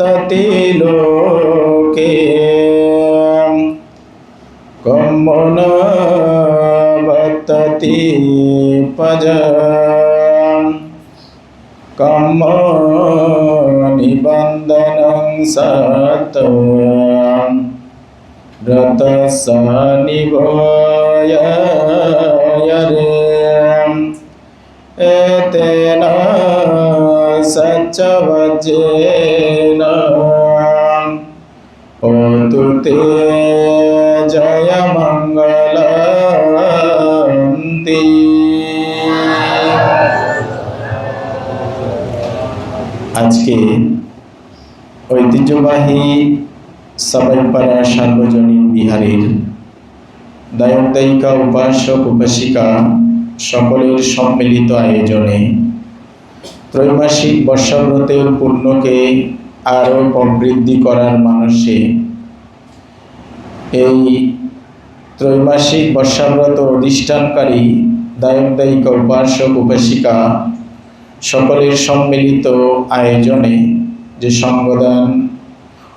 वर्तते लोके कम्मो न वर्तते पज कम्मो निबन्धनं सत्त्वं रतस्स निभोयरे एतेन सच्चवज्रेन होतु ते जयमङ्गलन्ति। আজকে ঐতিহ্যবাহী সবাইপাড়া সার্বজনীন বিহারের দায়ক দায়িকা, উপাসক উপাসিকা সকলের সম্মিলিত আয়োজনে ত্রৈমাসিক বর্ষাব্রতের পুণ্যকে আরও সমৃদ্ধি করার মানসে এই ত্রৈমাসিক বর্ষাব্রত অধিষ্ঠানকারী দায়ক দায়িকা, উপাসক উপাসিকা সকলের সম্মিলিত আয়োজনে যে সঙ্গদান,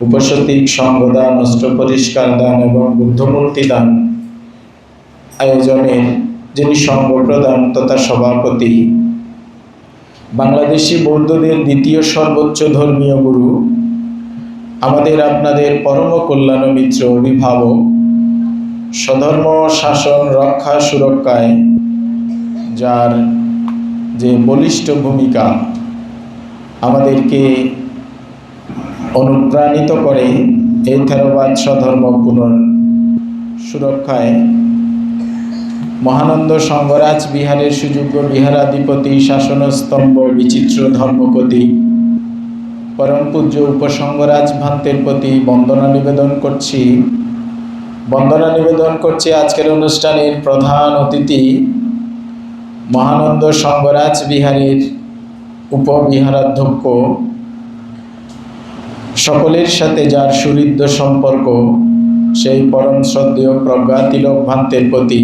উপসতিক সঙ্গদান, অষ্টপরিষ্কার দান এবং বুদ্ধমূর্তি দান আয়োজনের যিনি সঙ্গ প্রদান তথা সভাপতি, বাংলাদেশি বৌদ্ধদের দ্বিতীয় সর্বোচ্চ ধর্মীয় গুরু, আমাদের আপনাদের পরম কল্যাণ মিত্র, অভিভাবক, স্বধর্ম শাসন রক্ষা সুরক্ষায় যার যে বলিষ্ঠ ভূমিকা আমাদেরকে অনুপ্রাণিত করে এই থেরবাদ স্বধর্ম পুনর সুরক্ষায় মহানন্দ সঙ্গরাজ বিহারের সুযোগ্য বিহারাধিপতি, শাসনস্তম্ভ, বিচিত্র ধর্মপতি, পরম পূজ্য উপসঙ্গরাজ ভান্তের প্রতি বন্দনা নিবেদন করছি। আজকের অনুষ্ঠানের প্রধান অতিথি মহানন্দ সঙ্গরাজ বিহারের উপবিহারাধ্যক্ষ, সকলের সাথে যার সুহৃদ সম্পর্ক, সেই পরম শ্রদ্ধেয় প্রজ্ঞাতিলক ভান্তের প্রতি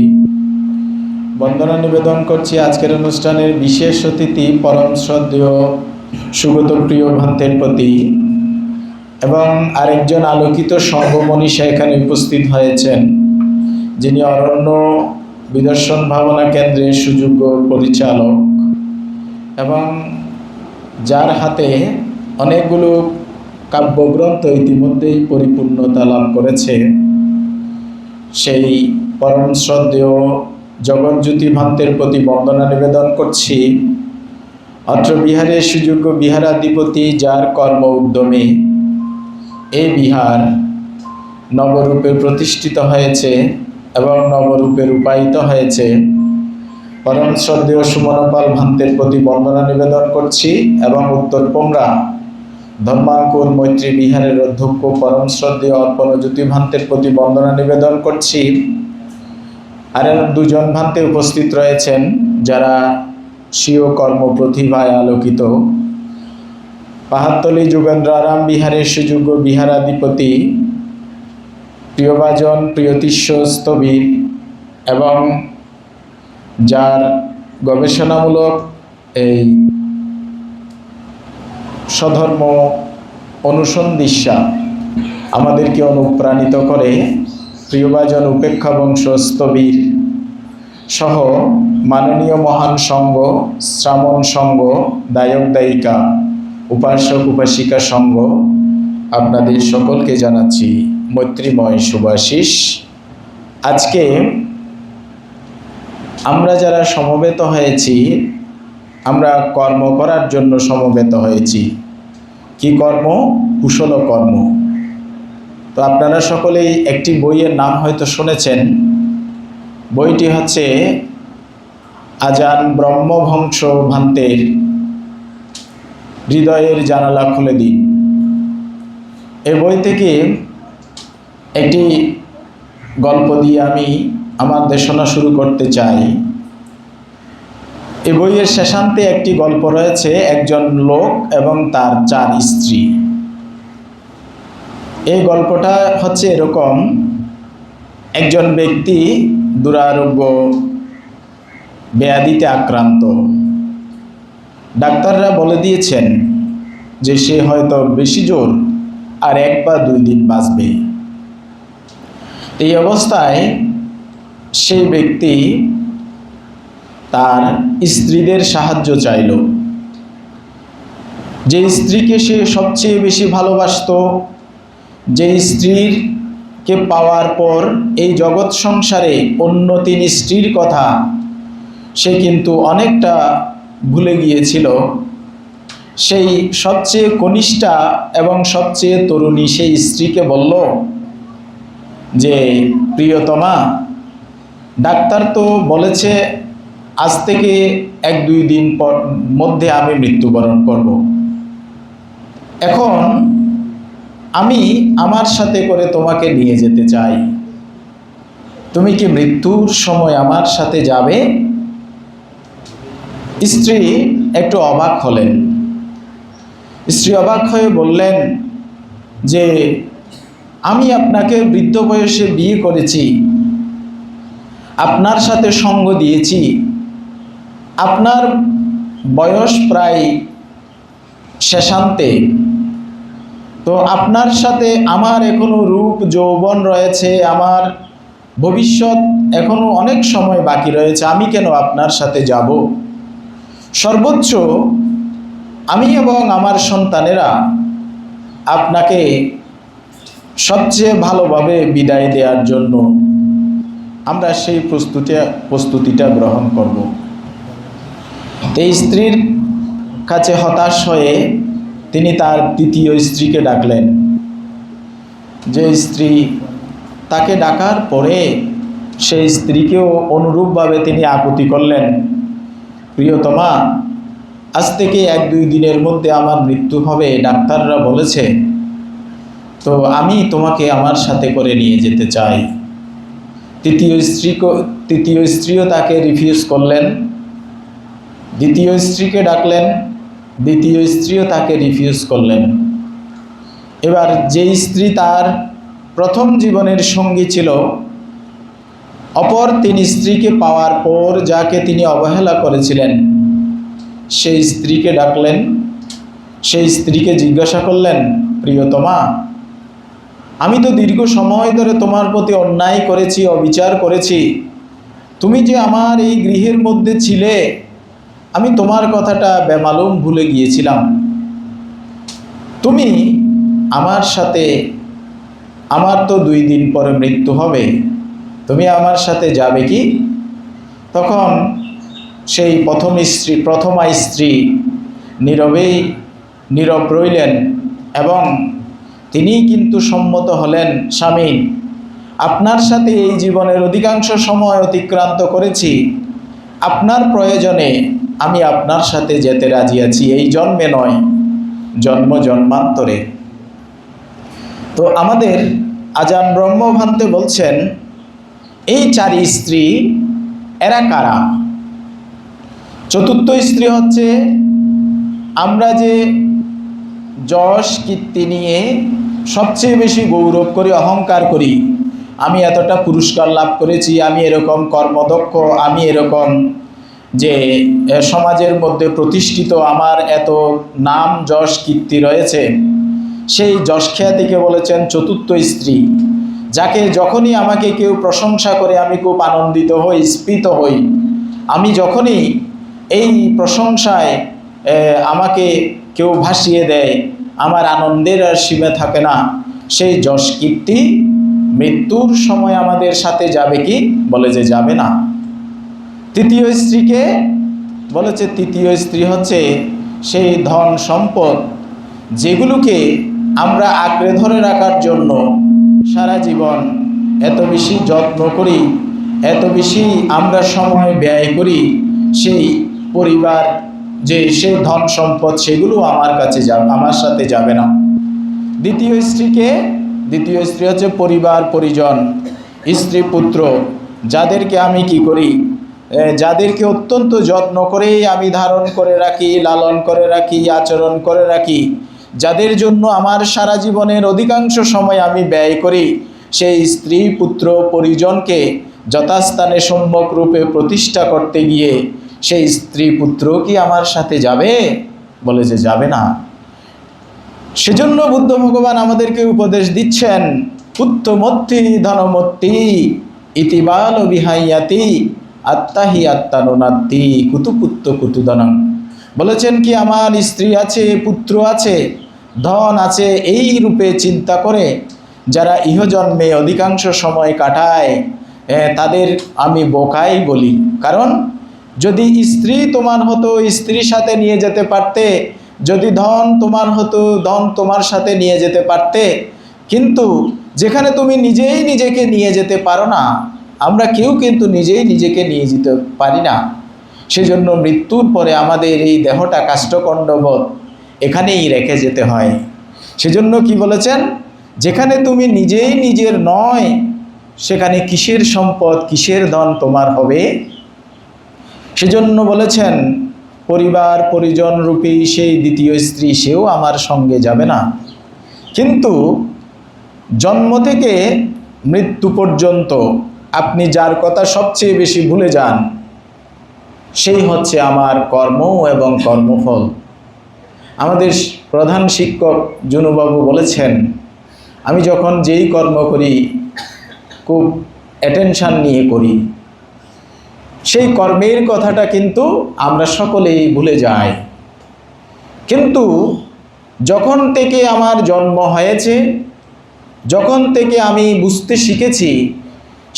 বন্দনা নিবেদন করছি। আজকের অনুষ্ঠানের বিশেষ অতিথি পরম শ্রদ্ধেয় সুগত প্রিয় ভান্তের প্রতি এবং আরেকজন আলোকিত সঙ্গমনীষা এখানে উপস্থিত হয়েছেন, যিনি অরণ্য বিদর্শন ভাবনা কেন্দ্রের সুযোগ্য পরিচালক এবং যার হাতে অনেকগুলো কাব্যগ্রন্থ ইতিমধ্যেই পরিপূর্ণতা লাভ করেছে, সেই পরম শ্রদ্ধেয় জগজ্যোতি ভান্তের প্রতি বন্দনা নিবেদন করছি। অত্র বিহারের সুযোগ্য বিহারাধিপতি, যার কর্ম উদ্যমে এই বিহার নবরূপে প্রতিষ্ঠিত হয়েছে এবং নবরূপে রূপায়িত হয়েছে, পরম শ্রদ্ধেয় সুমনপাল ভান্তের প্রতি বন্দনা নিবেদন করছি এবং উত্তর পোমরা ধর্মাঙ্কুর মৈত্রী বিহারের অধ্যক্ষ পরম শ্রদ্ধেয় অর্পণজ্যোতি ভান্তের প্রতি বন্দনা নিবেদন করছি। আর দুজন ভান্তে উপস্থিত রয়েছেন যারা স্বীয় কর্ম প্রতিভায় আলোকিত। পাহাড়তলী যোগেন্দ্রারাম বিহারের সুযোগ্য বিহারাধিপতি, প্রিয়ভাজন, প্রিয়তিষ্য স্থবির এবং যার গবেষণামূলক এই স্বধর্ম অনুসন্ধিৎসা আমাদেরকে অনুপ্রাণিত করে, প্রিয়ভাজন উপেক্ষা বংশ স্থবির সহ মাননীয় মহান সংঘ, শ্রাবণ সংঘ, দায়ক দায়িকা, উপাসক উপাসিকা সংঘ, আপনাদের সকলকে জানাচ্ছি মৈত্রীময় শুভাশিস। আজকে আমরা যারা সমবেত হয়েছি, আমরা কর্ম করার জন্য সমবেত হয়েছি। কি কর্ম? কুশল কর্ম। তো আপনারা সকলেই একটি বইয়ের নাম হয়তো শুনেছেন। বইটি হচ্ছে আজান ব্রহ্মবংশ ভান্তের হৃদয়ের জানালা খুলে দিন। এই বই থেকে একটি গল্প দিয়ে আমি আমার দেশনা শুরু করতে চাই। এই বইয়ের শেষান্তে একটি গল্প রয়েছে, একজন লোক এবং তার 4 স্ত্রী। এই গল্পটা হচ্ছে এরকম: একজন ব্যক্তি দুরারোগ্য ব্যাধিতে আক্রান্ত। ডাক্তাররা বলে দিয়েছেন যে সে হয়তো বেশি জোর আর 1 বা 2 দিন বাঁচবে। এই অবস্থায় সেই ব্যক্তি তার স্ত্রীদের সাহায্য চাইল। যে স্ত্রীকে সে সবচেয়ে বেশি ভালোবাসতো, যে স্ত্রীকে পাওয়ার পর এই জগৎ সংসারে অন্য 3 স্ত্রীর কথা সে কিন্তু অনেকটা ভুলে গিয়েছিল, সেই সবচেয়ে কনিষ্ঠা এবং সবচেয়ে তরুণী সেই স্ত্রীকে বলল যে, প্রিয়তমা, ডাক্তার তো বলেছে আজ থেকে 1-2 দিন পর মধ্যে আমি মৃত্যুবরণ করব। এখন আমি আমার সাথে করে তোমাকে নিয়ে যেতে চাই, তুমি কি মৃত্যুর সময় আমার সাথে যাবে? স্ত্রী একটু অবাক হলেন। স্ত্রী অবাক হয়ে বললেন যে, আমি আপনাকে বৃদ্ধ বয়সে বিয়ে করেছি, আপনার সাথে সঙ্গ দিয়েছি, আপনার বয়স প্রায় শেষান্তে, তো আপনার সাথে আমার এখনো রূপ যৌবন রয়েছে, আমার ভবিষ্যৎ এখনো অনেক সময় বাকি রয়েছে, আমি কেন আপনার সাথে যাব? সর্বোচ্চ আমি এবং আমার সন্তানেরা আপনাকে সবচেয়ে ভালোভাবে বিদায় দেওয়ার জন্য আমরা সেই প্রস্তুতিটা গ্রহণ করব। এই স্ত্রীর কাছে হতাশ হয়ে তিনি তার 2য় স্ত্রীকে ডাকলেন। যে স্ত্রী তাকে ডাকার পরে সেই স্ত্রীকেও অনুরূপভাবে তিনি আকুতি করলেন, প্রিয়তমা, আজ থেকে 1-2 দিনের মধ্যে আমার মৃত্যু হবে, ডাক্তাররা বলেছে, তো আমি তোমাকে আমার সাথে করে নিয়ে যেতে চাই। 3য় স্ত্রীও তাকে রিফিউজ করলেন। 2য় স্ত্রীকে ডাকলেন, 2য় স্ত্রীও তাকে রিফিউজ করলেন। এবার যে স্ত্রী তার প্রথম জীবনের সঙ্গী ছিল, অপর 3 স্ত্রীকে পাওয়ার পর যাকে তিনি অবহেলা করেছিলেন, সেই স্ত্রীকে ডাকলেন। সেই স্ত্রীকে জিজ্ঞাসা করলেন, প্রিয়তমা, আমি তো দীর্ঘ সময় ধরে তোমার প্রতি অন্যায় করেছি, অবিচার করেছি, তুমি যে আমার এই গৃহের মধ্যে ছিলে, আমি তোমার কথাটা বেমালুম ভুলে গিয়েছিলাম। তুমি আমার সাথে, আমার তো 2 দিন পরে মৃত্যু হবে, তুমি আমার সাথে যাবে কি? তখন সেই প্রথমা স্ত্রী নীরব রইলেন এবং তিনি কিন্তু সম্মত হলেন, স্বামী, আপনার সাথে এই জীবনের অধিকাংশ সময় অতিক্রান্ত করেছি, আপনার প্রয়োজনে আমি আপনার সাথে যেতে রাজি আছি, এই জন্মে নয়, জন্ম জন্মান্তরে। তো আমাদের আজান ব্রহ্মভান্তে বলছেন, এই 4 স্ত্রী এরা কারা? 4র্থ স্ত্রী হচ্ছে, আমরা যে যশ কীর্তি নিয়ে সবচেয়ে বেশি গৌরব করি, অহংকার করি, আমি এতটা পুরস্কার লাভ করেছি, আমি এরকম কর্মদক্ষ, আমি এরকম যে সমাজের মধ্যে প্রতিষ্ঠিত, আমার এত নাম যশ কীর্তি রয়েছে, সেই যশ খ্যাতিকে বলেছেন 4র্থ স্ত্রী, যাকে যখনই আমাকে কেউ প্রশংসা করে আমি খুব আনন্দিত হই, স্ফীত হই। আমি যখনই এই প্রশংসায় আমাকে কেউ ভাসিয়ে দেয়, আমার আনন্দের আর সীমা থাকে না। সেই যশ কীর্তি মৃত্যুর সময় আমাদের সাথে যাবে কি? বলে যে যাবে না। 3য় স্ত্রীকে বলেছে, 3য় স্ত্রী হচ্ছে সেই ধন সম্পদ যেগুলোকে আমরা আঁকড়ে ধরে রাখার জন্য সারা জীবন এত বেশি যত্ন করি, এত বেশি আমরা সময় ব্যয় করি, সেই পরিবার, যে সেই ধন সম্পদ, সেগুলো আমার সাথে যাবে না। 2য় স্ত্রী হচ্ছে পরিবার পরিজন, স্ত্রী পুত্র, যাদেরকে আমি কি করি, যাদেরকে অত্যন্ত যত্ন করেই আমি ধারণ করে রাখি, লালন করে রাখি, আচরণ করে রাখি, যাদের জন্য আমার সারা জীবনের অধিকাংশ সময় আমি ব্যয় করি, সেই স্ত্রী পুত্র পরিজনকে যথাস্থানে সম্যক রূপে প্রতিষ্ঠা করতে গিয়ে সেই স্ত্রী পুত্র কি আমার সাথে যাবে? বলে যে যাবে না। সেজন্য বুদ্ধ ভগবান আমাদেরকে উপদেশ দিচ্ছেন, পুত্তমত্তি ধনমত্তি ইতিবাল বিহাইয়াতি আত্মাহি আত্মানুনাত্তি কুতুপুত্ত কুতুধনম। বলেছেন কি, আমার স্ত্রী আছে, পুত্র আছে, ধন আছে, এই রূপে চিন্তা করে যারা ইহজন্মে অধিকাংশ সময় কাটায় তাদের আমি বোকাই বলি। কারণ যদি স্ত্রী তোমার হতো, স্ত্রীর সাথে নিয়ে যেতে পারতে, যদি ধন তোমার হতো, ধন তোমার সাথে নিয়ে যেতে পারতে, কিন্তু যেখানে তুমি নিজেই নিজেকে নিয়ে যেতে পারো না, আমরা কেউ কিন্তু নিজেই নিজেকে নিয়ে যেতে পারি না। সেজন্য মৃত্যুর পরে আমাদের এই দেহটা কাষ্ঠখণ্ডবৎ এখানেই রেখে যেতে হয়। সেজন্য কি বলেছেন, যেখানে তুমি নিজেই নিজের নয়, সেখানে কিসের সম্পদ, কিসের ধন তোমার হবে? সেজন্য বলেছেন, পরিবার পরিজন রূপী সেই দ্বিতীয় স্ত্রী, সেও আমার সঙ্গে যাবে না। কিন্তু জন্ম থেকে মৃত্যু পর্যন্ত আপনি যার কথা সবচেয়ে বেশি ভুলে যান, সেই হচ্ছে আমার কর্ম এবং কর্মফল। আমাদের প্রধান শিক্ষক জুনুবাবু বলেছেন, আমি যখন যেই কর্ম করি খুব অ্যাটেনশান নিয়ে করি, সেই কর্মের কথাটা কিন্তু আমরা সকলেই ভুলে যাই। কিন্তু যখন থেকে আমার জন্ম হয়েছে, যখন থেকে আমি বুঝতে শিখেছি,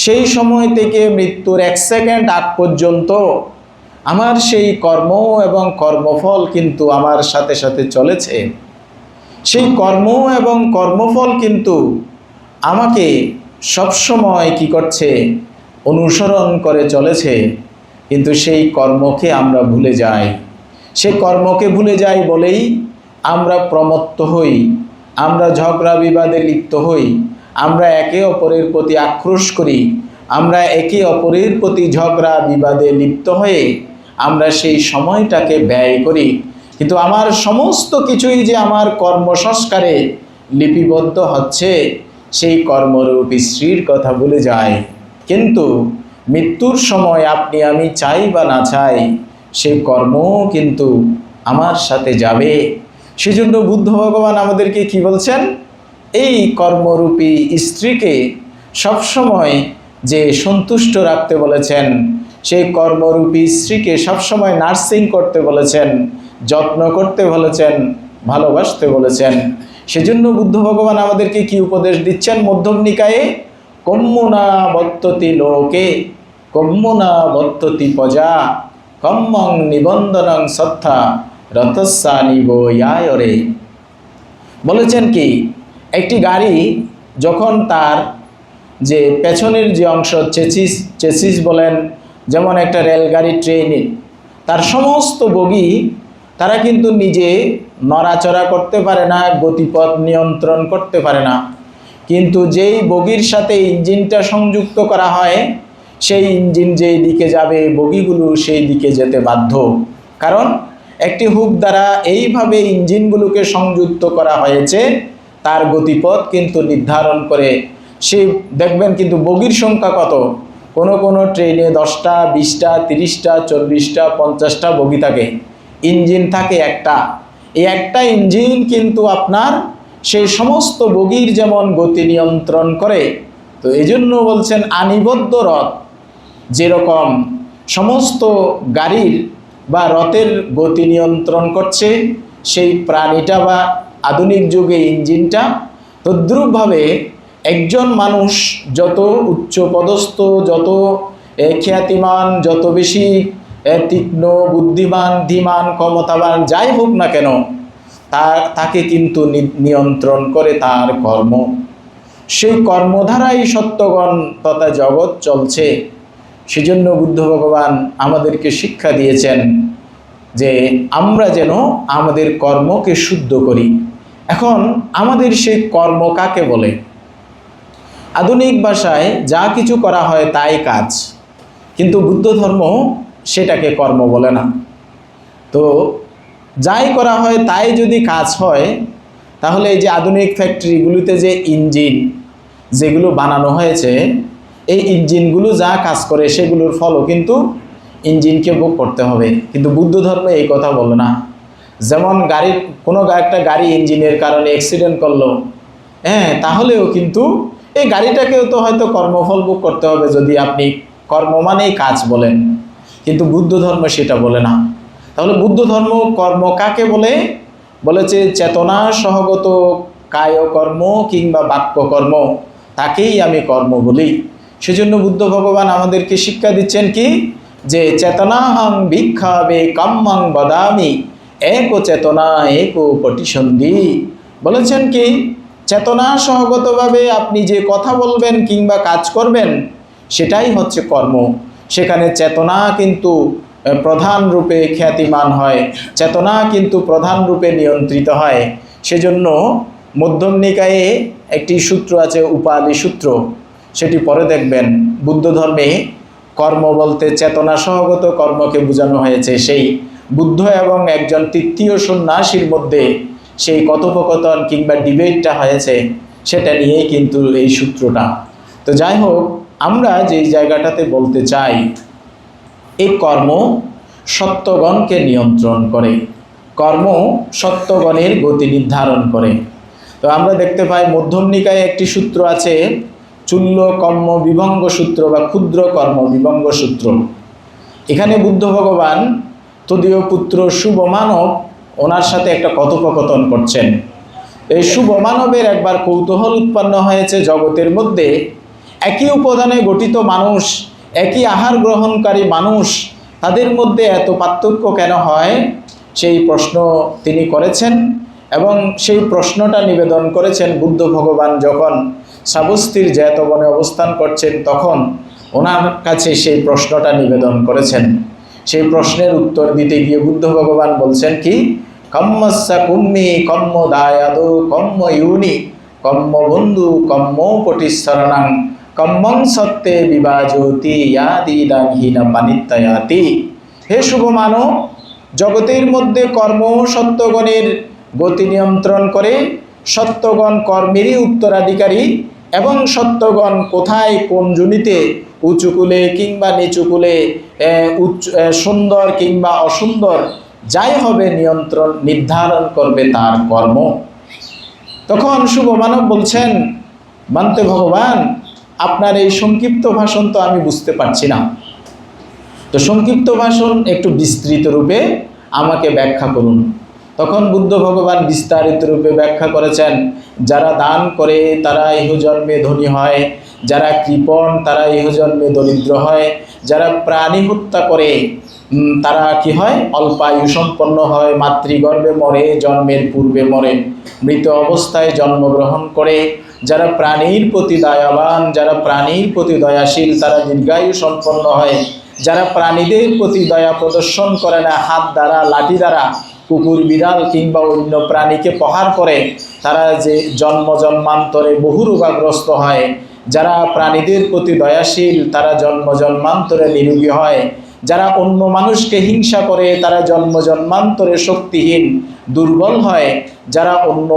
সেই সময় থেকে মৃত্যুর 1 সেকেন্ড আগ পর্যন্ত আমার সেই কর্ম এবং কর্মফল কিন্তু আমার সাথে সাথে চলেছে। সেই কর্ম এবং কর্মফল কিন্তু আমাকে সবসময় কি করছে, অনুসরণ করে চলেছে। কিন্তু সেই কর্মকে আমরা ভুলে যাই। সেই কর্মকে ভুলে যাই বলেই আমরা প্রমত্ত হই, আমরা ঝগড়া বিবাদে লিপ্ত হই, আমরা একে অপরের প্রতি আক্রোশ করি, আমরা একে অপরের প্রতি ঝগড়া বিবাদে লিপ্ত হয়ে আমরা সেই সময়টাকে ব্যয় করি। কিন্তু আমার সমস্ত কিছুই যে আমার কর্মসংস্কারে লিপিবদ্ধ হচ্ছে, সেই কর্মরূপ স্ত্রীর কথা ভুলে যায়। কিন্তু মৃত্যুর সময় আপনি আমি চাই বা না চাই, সেই কর্ম কিন্তু আমার সাথে যাবে। সেজন্য বুদ্ধ ভগবান আমাদেরকে কি বলছেন, এই কর্মরূপী স্ত্রীকে সবসময় যে সন্তুষ্ট রাখতে বলেছেন, সেই কর্মরূপী স্ত্রীকে সবসময় নার্সিং করতে বলেছেন, যত্ন করতে বলেছেন, ভালোবাসতে বলেছেন। সেজন্য বুদ্ধ ভগবান আমাদেরকে কি উপদেশ দিচ্ছেন মধ্যম নিকায়ে, কম্মুনা বত্ততি লোকে কম্মুনা বত্ততি প্রজা কম্মং নিবন্ধনং সত্থা রথস্যানি বয়ায়রে। বলেছেন কি, একটি গাড়ি যখন তার যে পেছনের যে অংশ, চেসিস বলেন, যেমন একটা রেলগাড়ি, ট্রেনে তার সমস্ত বগি তারা কিন্তু নিজে নড়াচড়া করতে পারে না, গতিপথ নিয়ন্ত্রণ করতে পারে না। কিন্তু যেই বগির সাথে ইঞ্জিনটা সংযুক্ত করা হয়, সেই ইঞ্জিন যেই দিকে যাবে, বগিগুলো সেই দিকে যেতে বাধ্য। কারণ একটি হুক দ্বারা এইভাবে ইঞ্জিনগুলোকে সংযুক্ত করা হয়েছে, তার গতিপথ কিন্তু নির্ধারণ করে। সে দেখবেন কিন্তু বগির সংখ্যা কত, কোনো কোনো ট্রেনে 10টা, 20টা, 30টা, 40টা, 50টা বগি থাকে, ইঞ্জিন থাকে একটা। এই একটা ইঞ্জিন কিন্তু আপনার সেই সমস্ত বগির যেমন গতি নিয়ন্ত্রণ করে। তো এই জন্য বলছেন, আনিবদ্ধ রথ যেরকম সমস্ত গাড়ির বা রথের গতি নিয়ন্ত্রণ করছে, সেই প্রাণীটা বা আধুনিক যুগে ইঞ্জিনটা, তদ্রূপভাবে একজন মানুষ যত উচ্চ পদস্থ, যত খ্যাতিমান, যত বেশি তীক্ষ্ণ, বুদ্ধিমান, ধীমান, ক্ষমতাবান যাই হোক না কেন, তাকে কিন্তু নিয়ন্ত্রণ করে তার কর্ম। সেই কর্মধারাই সত্যগণ তথা জগৎ চলছে। সেজন্য বুদ্ধ ভগবান আমাদেরকে শিক্ষা দিয়েছেন যে আমরা যেন আমাদের কর্মকে শুদ্ধ করি। এখন আমাদের সেই কর্ম কাকে বলে? আধুনিক ভাষায় যা কিছু করা হয় তাই কাজ, কিন্তু বুদ্ধ ধর্ম সেটাকে কর্ম বলে না। তো যাই করা হয় তাই যদি কাজ হয়, তাহলে এই যে আধুনিক ফ্যাক্টরিগুলিতে যে ইঞ্জিন যেগুলো বানানো হয়েছে, এই ইঞ্জিনগুলো যা কাজ করে সেগুলোর ফলও কিন্তু ইঞ্জিনকে ভোগ করতে হবে। কিন্তু বুদ্ধ ধর্মে এই কথা বলে না। যেমন কোনো একটা গাড়ি ইঞ্জিনের কারণে অ্যাক্সিডেন্ট করলো, হ্যাঁ, তাহলেও কিন্তু এই গাড়িটাকেও তো হয়তো কর্মফল ভোগ করতে হবে, যদি আপনি কর্ম মানেই কাজ বলেন। কিন্তু বুদ্ধ ধর্ম সেটা বলে না। তাহলে বুদ্ধ ধর্ম কর্ম কাকে বলে? বলেছে চেতনা সহগত কায়কর্ম কিংবা বাক্যকর্ম, তাকেই আমি কর্ম বলি। সেজন্য বুদ্ধ ভগবান আমাদেরকে শিক্ষা দিচ্ছেন কি, যে চেতনাহং ভিক্ষাবে কাম্যং বদামি এক চেতনা এক পটিসন্ধি। বলেছেন কি, চেতনা সহগতভাবে আপনি যে কথা বলবেন কিংবা কাজ করবেন সেটাই হচ্ছে কর্ম। সেখানে চেতনা কিন্তু প্রধান রূপে খ্যাতিমান হয়, চেতনা কিন্তু প্রধান রূপে নিয়ন্ত্রিত হয়। সেজন্য মধ্যম নিকায়ে একটি সূত্র আছে, উপালি সূত্র, সেটি পরে দেখবেন। বুদ্ধ ধর্মে কর্ম বলতে চেতনা সহগত কর্মকে বোঝানো হয়েছে। সেই বুদ্ধ এবং একজন তৃতীয় সন্ন্যাসীর মধ্যে সেই কথোপকথন কিংবা ডিবেটটা হয়েছে, সেটা নিয়েই কিন্তু এই সূত্রটা। তো যাই হোক, আমরা যেই জায়গাটাতে বলতে চাই, এই কর্ম সত্যগণকে নিয়ন্ত্রণ করে, কর্ম সত্যগণের গতি নির্ধারণ করে। তো আমরা দেখতে পাই মধ্যম নিকায়ে একটি সূত্র আছে, চুল্য কর্ম বিভঙ্গ সূত্র বা ক্ষুদ্র কর্ম বিভঙ্গ সূত্র। এখানে বুদ্ধ ভগবান তদীয় পুত্র শুভ মানব, ওনার সাথে একটা কথোপকথন করছেন। এই শুভ মানবের একবার কৌতূহল উৎপন্ন হয়েছে, জগতের মধ্যে একই উপাদানে গঠিত মানুষ, একই আহার গ্রহণকারী মানুষ, তাদের মধ্যে এত পার্থক্য কেন হয়? সেই প্রশ্ন তিনি করেছেন এবং সেই প্রশ্নটা নিবেদন করেছেন বুদ্ধ ভগবান যখন শ্রাবস্তির জেতবনে অবস্থান করছেন, তখন ওনার কাছে সেই প্রশ্নটা নিবেদন করেছেন। সেই প্রশ্নের উত্তর দিতে গিয়ে বুদ্ধ ভগবান বলছেন কি, কম্মস্যা কুম্মি কম্ম দায়াদ কম্ম ইউনি কম্ম বন্ধু কম্ম পটিশরণাং কম্মং সত্যে বিভাজতি ইয়াদিদাহীনা পানিত্যায়াতি। হে শুভ মানব, জগতের মধ্যে কর্ম সত্যগণের গতি নিয়ন্ত্রণ করে, সত্যগণ কর্মেরই উত্তরাধিকারী এবং সত্যগণ কোথায় কোন জনিতে উঁচুকুলে কিংবা নিচুকুলে সুন্দর কিংবা অসুন্দর যাই হবে নির্ধারণ করবে তার কর্ম। তখন শুভ মানব বলছেন, মানতে ভগবান, আপনার এই সংক্ষিপ্ত ভাষণ তো আমি বুঝতে পারছি না, তো সংক্ষিপ্ত ভাষণ একটু বিস্তৃত রূপে আমাকে ব্যাখ্যা করুন। তখন বুদ্ধ ভগবান বিস্তারিত রূপে ব্যাখ্যা করেছেন, যারা দান করে তারা ইহজন্মে ধনী হয়, যারা কৃপণ তারা ইহজন্মে দরিদ্র হয়, যারা প্রাণী হত্যা করে তারা কি হয়, অল্পায়ু সম্পন্ন হয়, মাতৃগর্ভে মরে, জন্মের পূর্বে মরে, মৃত অবস্থায় জন্মগ্রহণ করে, যারা প্রাণীর প্রতি দয়াবান, যারা প্রাণীর প্রতি দয়াশীল তারা দীর্ঘায়ু সম্পন্ন হয়, যারা প্রাণীদের প্রতি দয়া প্রদর্শন করে না, হাত দ্বারা লাঠি দ্বারা কুকুর বিড়াল কিংবা অন্য প্রাণীকে প্রহার করে, তারা যে জন্মান্তরে বহু রোগাগ্রস্ত হয়, যারা প্রাণীদের প্রতি দয়াশীল তারা জন্মান্তরে নিরোগী হয়, যারা অন্য মানুষকে হিংসা করে তারা জন্মান্তরে শক্তিহীন দুর্বল হয়, যারা অন্য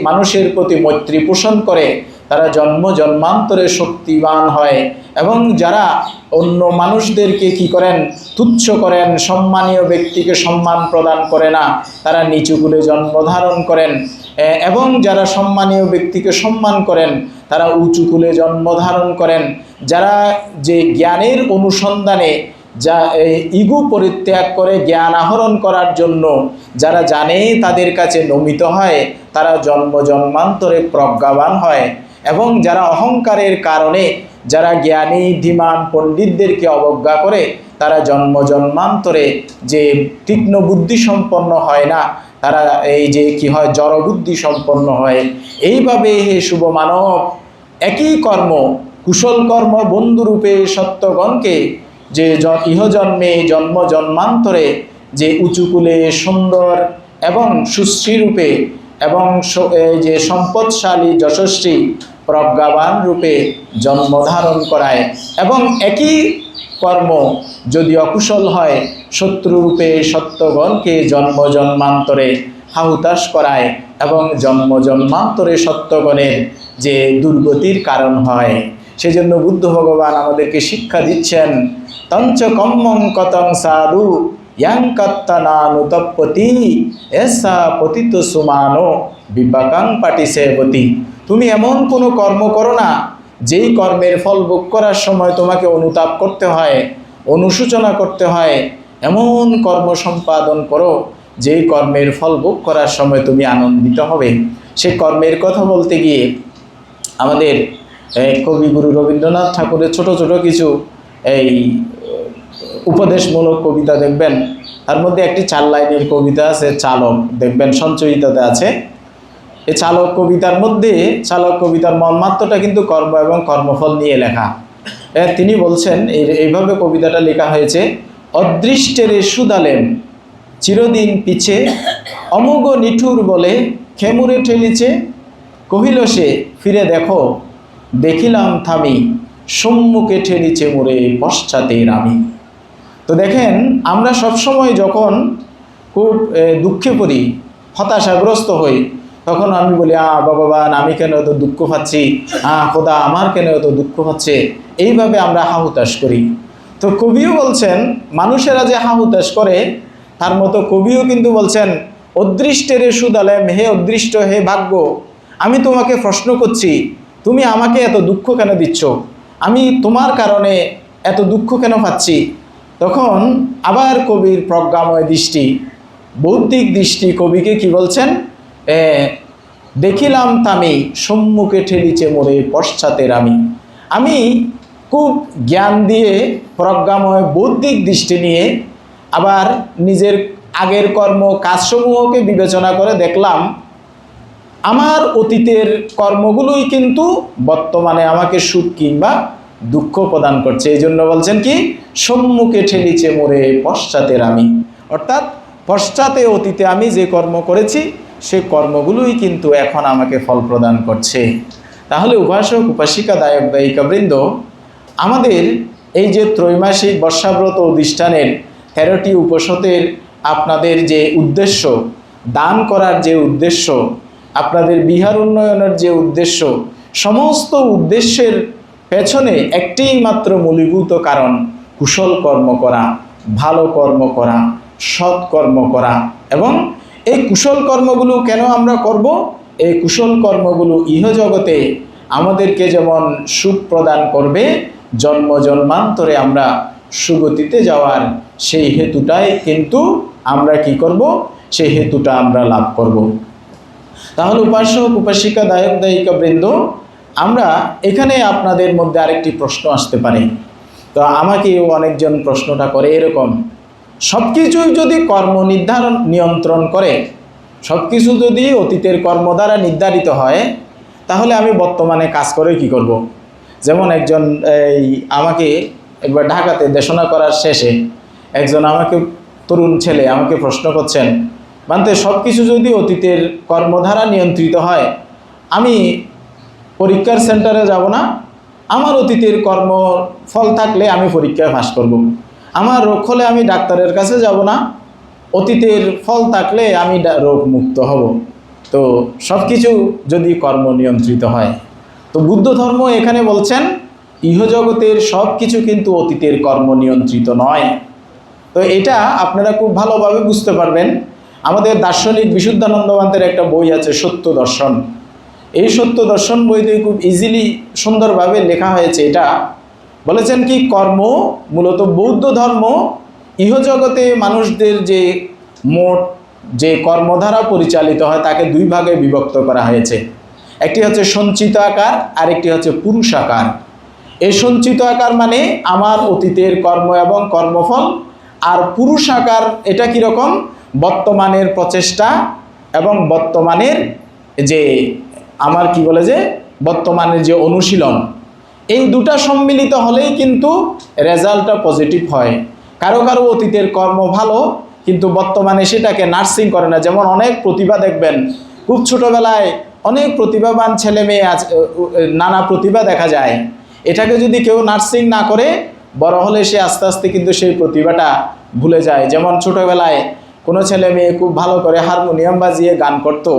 মানুষের প্রতি মৈত্রী পোষণ করে তারা জন্মান্তরে শক্তিবান হয়, এবং যারা অন্য মানুষদেরকে কি করেন, তুচ্ছ করেন, সম্মানীয় ব্যক্তিকে সম্মান প্রদান করে না, তারা নিচুকুলে জন্মধারণ করেন, এবং যারা সম্মানীয় ব্যক্তিকে সম্মান করেন তারা উঁচুকুলে জন্মধারণ করেন, যারা যে জ্ঞানের অনুসন্ধানে যা ইগো পরিত্যাগ করে জ্ঞান আহরণ করার জন্য যারা জানে তাদের কাছে নমিত হয়, তারা জন্মান্তরে প্রজ্ঞাবান হয়, এবং যারা অহংকারের কারণে যারা জ্ঞানী ধীমান পণ্ডিতদেরকে অবজ্ঞা করে তারা জন্মান্তরে যে তীক্ষ্ণ বুদ্ধি সম্পন্ন হয় না, তারা এই যে কি হয়, জড়বুদ্ধি সম্পন্ন হয়। এইভাবে হে শুভ মানব, একই কর্ম কুশল কর্ম বন্ধুরূপে সত্যগণকে যে ইহজন্মে জন্মান্তরে যে উঁচুকুলে সুন্দর এবং সুশ্রীরূপে এবং যে সম্পদশালী যশস্বী প্রজ্ঞাবান রূপে জন্মধারণ করায়, এবং একই কর্ম যদি অকুশল হয় শত্রুরূপে সত্যগণকে জন্মান্তরে হাহুতাশ করায় এবং জন্মান্তরে সত্যগণের যে দুর্গতির কারণ হয়। সেজন্য বুদ্ধ ভগবান আমাদেরকে শিক্ষা দিচ্ছেন, তঞ্চ কম্মং কতং সাধু ইয়াং কাত্তানানুতপ্পতি এসা পতিত সুমানো বিপাকাং পাটিসেবতী। তুমি এমন কোনো কর্ম করো না যেই কর্মের ফল ভোগ করার সময় তোমাকে অনুতাপ করতে হয়, অনুশোচনা করতে হয়। এমন কর্ম সম্পাদন করো যেই কর্মের ফল ভোগ করার সময় তুমি আনন্দিত হবে। সে কর্মের কথা বলতে গিয়ে আমাদের কবিগুরু রবীন্দ্রনাথ ঠাকুরের ছোট ছোট কিছু এই উপদেশমূলক কবিতা দেখবেন। তার মধ্যে একটি 4 লাইনের কবিতা আছে, চালক, দেখবেন সঞ্চয়িতাতে আছে। এই চালক কবিতার মধ্যে, চালক কবিতার মর্মার্থটা কিন্তু কর্ম এবং কর্মফল নিয়ে লেখা। তিনি বলছেন, এইভাবে কবিতাটা লেখা হয়েছে: অদৃষ্টের সুদালেম চিরদিন পিছে, অমোঘ নিঠুর বলে খেমুরে ঠেলিছে। কহিল সে ফিরে দেখো, দেখিলাম থামি, সম্মুখে ঠেলিছে মোরে পশ্চাতের আমি। তো দেখেন, আমরা সবসময় যখন খুব দুঃখে পড়ি, হতাশাগ্রস্ত হই, তখন আমি বলি ভগবান, আমি কেন এত দুঃখ পাচ্ছি, খোদা আমার কেন এত দুঃখ হচ্ছে, এইভাবে আমরা হাহুতাশ করি। তো কবিও বলছেন, মানুষেরা যে হাহুতাশ করে তার মতো কবিও কিন্তু বলছেন, অদৃষ্টের সুদালেম, হে অদৃষ্ট, হে ভাগ্য, আমি তোমাকে প্রশ্ন করছি, তুমি আমাকে এত দুঃখ কেন দিচ্ছ, আমি তোমার কারণে এত দুঃখ কেন পাচ্ছি। তখন আবার কবির প্রজ্ঞাময় দৃষ্টি, বৌদ্ধিক দৃষ্টি কবিকে কি বলছেন, দেখিলাম তামি, সম্মুখে ঠেলিছে মোরে পশ্চাতের আমি। আমি খুব জ্ঞান দিয়ে, প্রজ্ঞাময় বৌদ্ধিক দৃষ্টি নিয়ে আবার নিজের আগের কর্ম কাজসমূহকে বিবেচনা করে দেখলাম, আমার অতীতের কর্মগুলোই কিন্তু বর্তমানে আমাকে সুখ কিংবা দুঃখ প্রদান করছে। এই জন্য বলছেন কি, সম্মুখে ঠেলিছে মোরে পশ্চাতের আমি, অর্থাৎ পশ্চাতে অতীতে আমি যে কর্ম করেছি সে কর্মগুলোই কিন্তু এখন আমাকে ফল প্রদান করছে। তাহলে উপাসক উপাসিকা দায়ক দায়িকাবৃন্দ, আমাদের এই যে ত্রৈমাসিক বর্ষাব্রত অধিষ্ঠানের 13টি উপসতের আপনাদের যে উদ্দেশ্য, দান করার যে উদ্দেশ্য, আপনাদের বিহার উন্নয়নের যে উদ্দেশ্য, সমস্ত উদ্দেশ্যের পেছনে একটিই মাত্র মূলীভূত কারণ, কুশল কর্ম করা, ভালো কর্ম করা, সৎ কর্ম করা। এবং এই কুশল কর্মগুলো কেন আমরা করব? এই কুশল কর্মগুলো ইহজগতে আমাদেরকে যেমন সুখ প্রদান করবে, জন্ম জন্মান্তরে আমরা সুগতিতে যাওয়ার সেই হেতুটাই কিন্তু আমরা কি করব, সেই হেতুটা আমরা লাভ করব। তাহলে উপাসক উপাসিকা দায়ক দায়িকা বৃন্দ, আমরা এখানে আপনাদের মধ্যে আরেকটি প্রশ্ন আসতে পারে। তো আমাকেও অনেকজন প্রশ্নটা করে এরকম, সব কিছুই যদি কর্ম নিয়ন্ত্রণ করে, সব কিছু যদি অতীতের কর্ম দ্বারা নির্ধারিত হয়, তাহলে আমি বর্তমানে কাজ করে কি করব? যেমন একজন আমাকে একবার ঢাকাতে দেশনা করার শেষে একজন আমাকে, তরুণ ছেলে আমাকে প্রশ্ন করছেন, মানতে সব কিছু যদি অতীতের কর্ম দ্বারা নিয়ন্ত্রিত হয়, আমি পরীক্ষার সেন্টারে যাব না, আমার অতীতের কর্ম ফল থাকলে আমি পরীক্ষায় পাস করব। আমার রোগ হলে আমি ডাক্তারের কাছে যাব না, অতীতের ফল থাকলে আমি রোগ মুক্ত হব। তো সব কিছু যদি কর্ম নিয়ন্ত্রিত হয়, তো বুদ্ধ ধর্ম এখানে বলছেন ইহজগতের সব কিছু কিন্তু অতীতের কর্ম নিয়ন্ত্রিত নয়। তো এটা আপনারা খুব ভালোভাবে বুঝতে পারবেন। আমাদের দার্শনিক বিশুদ্ধানন্দবান্তের একটা বই আছে, সত্য দর্শন। এই সত্য দর্শন বইতে খুব ইজিলি সুন্দরভাবে লেখা হয়েছে। এটা বলেছেন কি, কর্ম মূলত বৌদ্ধ ধর্ম ইহজগতে মানুষদের যে মোট যে কর্মধারা পরিচালিত হয় তাকে 2 ভাগে বিভক্ত করা হয়েছে। একটি হচ্ছে সঞ্চিত আকার, আর একটি হচ্ছে পুরুষ আকার। এই সঞ্চিত আকার মানে আমার অতীতের কর্ম এবং কর্মফল, আর পুরুষ আকার এটা কীরকম, বর্তমানের প্রচেষ্টা এবং বর্তমানের যে আমার কি বলে যে বর্তমানের যে অনুশীলন, এই দুটা সম্মিলিত হলেই কিন্তু রেজাল্টটা পজিটিভ হয়। কারো কারো অতীতের কর্ম ভালো, কিন্তু বর্তমানে সেটাকে নার্সিং করে না। যেমন অনেক প্রতিভা দেখবেন, খুব ছোটোবেলায় অনেক প্রতিভাবান ছেলে মেয়ে নানা প্রতিভা দেখা যায়, এটাকে যদি কেউ নার্সিং না করে, বড় হলে সে আস্তে আস্তে কিন্তু সেই প্রতিভাটা ভুলে যায়। যেমন ছোটোবেলায় কোনো ছেলে মেয়ে খুব ভালো করে হারমোনিয়াম বাজিয়ে গান করতো,